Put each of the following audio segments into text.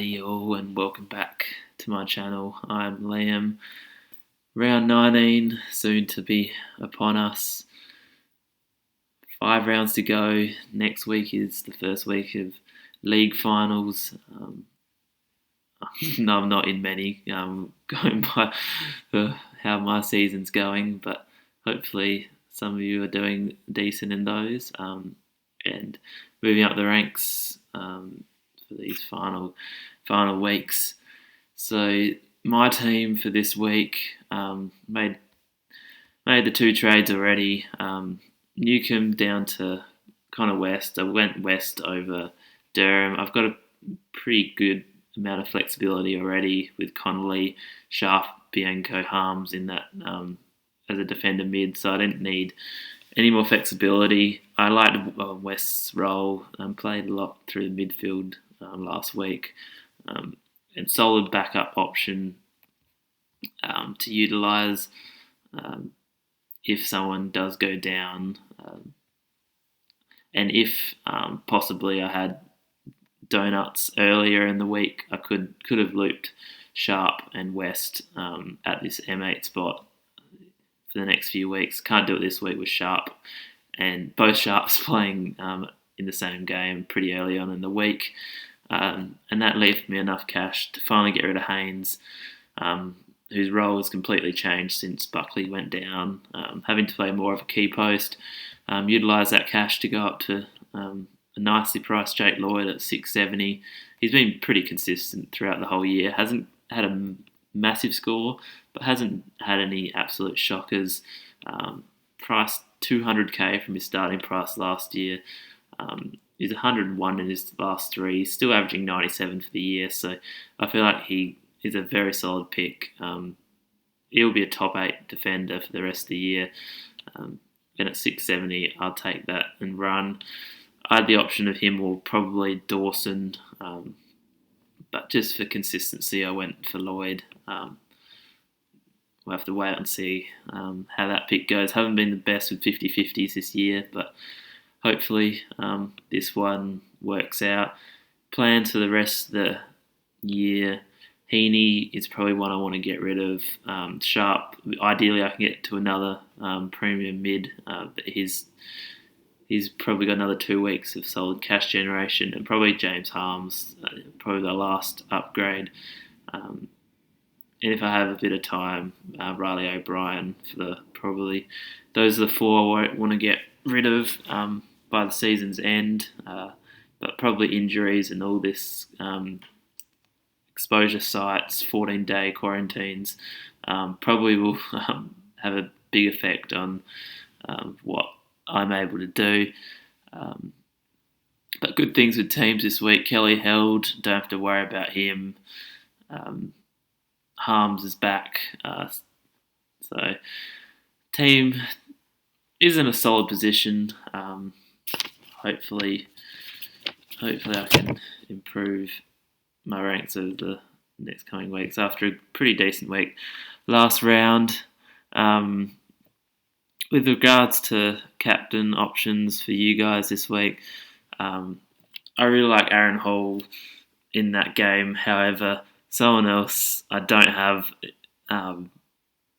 Howdy all and welcome back to my channel. I'm Liam. Round 19 soon to be upon us. 5 rounds to go. Next week is the first week of league finals. No, I'm not in many, going by how my season's going, but hopefully some of you are doing decent in those and moving up the ranks for these final weeks. So my team for this week made the 2 trades already. Newcomb down to kind of west. I went west over Durham. I've got a pretty good amount of flexibility already with Connolly, Sharp, Bianco, Harms in that as a defender mid, so I didn't need any more flexibility. I liked West's role. Played a lot through the midfield last week, and solid backup option to utilise if someone does go down, and if possibly I had donuts earlier in the week, I could have looped Sharp and West at this M8 spot for the next few weeks. Can't do it this week with Sharp, and both Sharps playing in the same game pretty early on in the week, and that left me enough cash to finally get rid of Haynes, whose role has completely changed since Buckley went down, having to play more of a key post. Utilise that cash to go up to a nicely priced Jake Lloyd at $6.70. He's been pretty consistent throughout the whole year. Hasn't had a massive score, but hasn't had any absolute shockers. Priced $200k from his starting price last year. He's 101 in his last 3. He's still averaging 97 for the year, so I feel like he is a very solid pick. He'll be a top 8 defender for the rest of the year. And at $6.70, I'll take that and run. I had the option of him or probably Dawson, but just for consistency, I went for Lloyd. We'll have to wait and see how that pick goes. Haven't been the best with 50-50s this year, but hopefully this one works out. Plans for the rest of the year. Heaney is probably one I want to get rid of. Sharp, ideally I can get to another premium mid, but he's probably got another 2 weeks of solid cash generation, and probably James Harms, probably the last upgrade. And if I have a bit of time, Riley O'Brien for probably those are the 4 I want to get rid of by the season's end. But probably injuries and all this exposure sites, 14-day quarantines, probably will have a big effect on what I'm able to do. But good things with teams this week. Kelly held, don't have to worry about him. Harms is back. So team is in a solid position. Hopefully I can improve my ranks over the next coming weeks after a pretty decent week last round. With regards to captain options for you guys this week, I really like Aaron Hall in that game. However, someone else I don't have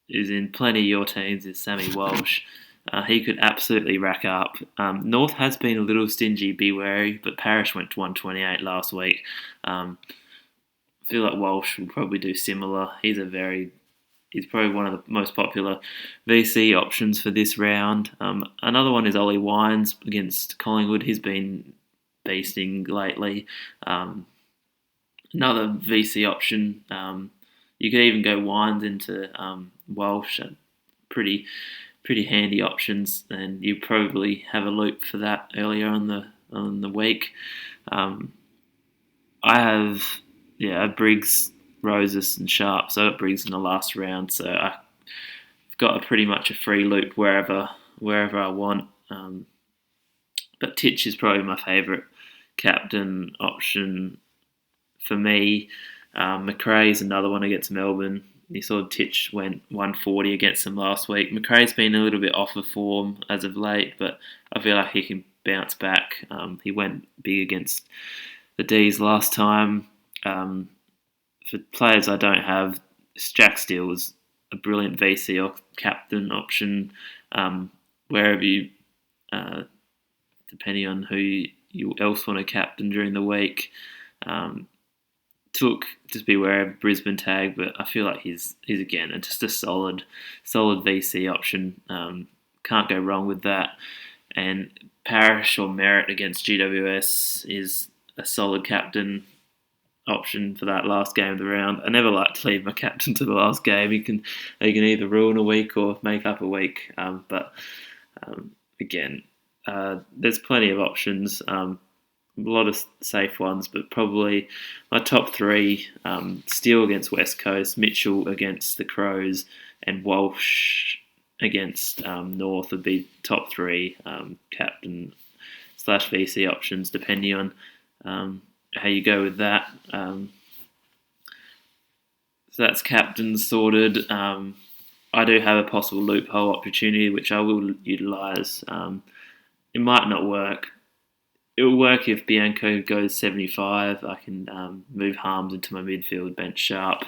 is in plenty of your teams is Sammy Walsh. He could absolutely rack up. North has been a little stingy, be wary, but Parrish went to 128 last week. I feel like Walsh will probably do similar. He's probably one of the most popular VC options for this round. Another one is Ollie Wines against Collingwood. He's been beasting lately. Another VC option. You could even go Wines into Walsh. Pretty handy options, and you probably have a loop for that earlier on the week. I have Briggs, Roses, and Sharp. So I got Briggs in the last round, so I've got pretty much a free loop wherever I want. But Titch is probably my favourite captain option for me. McRae's another one against Melbourne. You saw Titch went 140 against them last week. McRae's been a little bit off of form as of late, but I feel like he can bounce back. He went big against the D's last time. For players I don't have, Jack Steele was a brilliant VC or captain option. Wherever you, uh, depending on who you else want to captain during the week. Took just be wary of Brisbane tag, but I feel like he's again just a solid VC option. Can't go wrong with that. And Parrish or Merritt against GWS is a solid captain option for that last game of the round. I never like to leave my captain to the last game. He can either ruin a week or make up a week. But again, there's plenty of options. A lot of safe ones, but probably my top three: Steele against West Coast, Mitchell against the Crows, and Walsh against North would be top three captain / VC options, depending on how you go with that. So that's captains sorted. I do have a possible loophole opportunity, which I will utilise. It might not work. It will work if Bianco goes 75. I can move Harms into my midfield, bench Sharp.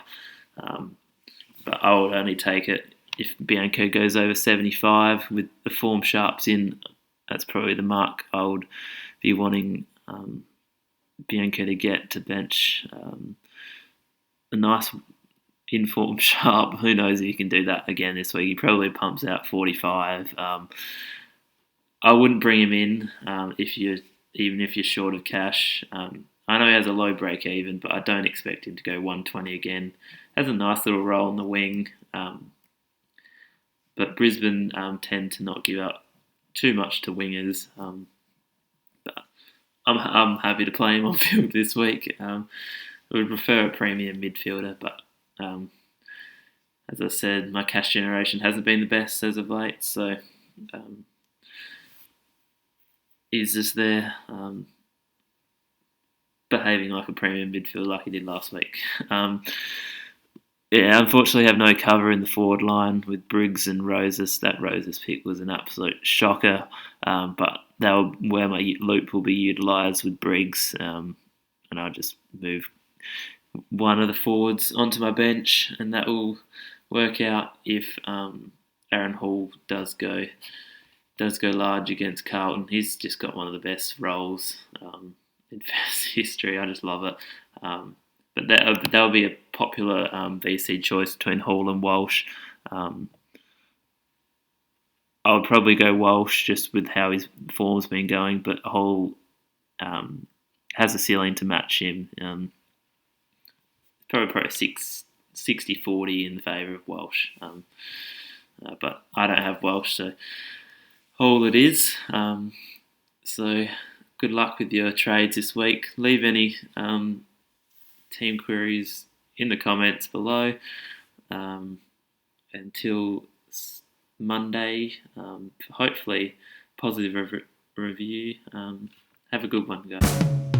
But I would only take it if Bianco goes over 75 with the form Sharp's in. That's probably the mark I would be wanting Bianco to get to bench a nice informed Sharp. Who knows if he can do that again this week? He probably pumps out 45. I wouldn't bring him in even if you're short of cash. I know he has a low break even, but I don't expect him to go 120 again. Has a nice little role in the wing, but Brisbane tend to not give up too much to wingers. But I'm happy to play him on field this week. I would prefer a premium midfielder, but as I said, my cash generation hasn't been the best as of late, so he's just there behaving like a premium midfielder like he did last week. Unfortunately, I have no cover in the forward line with Briggs and Roses. That Roses pick was an absolute shocker, but where my loop will be utilised with Briggs, and I'll just move one of the forwards onto my bench, and that will work out if Aaron Hall does go large against Carlton. He's just got one of the best roles in fantasy history. I just love it. But that'll be a popular VC choice between Hall and Walsh. I would probably go Walsh just with how his form's been going, but Hall has a ceiling to match him. Probably 60-40 in favour of Walsh. But I don't have Walsh, so Hall it is. So good luck with your trades this week. Leave any team queries in the comments below. Until Monday, hopefully positive review. Have a good one, guys.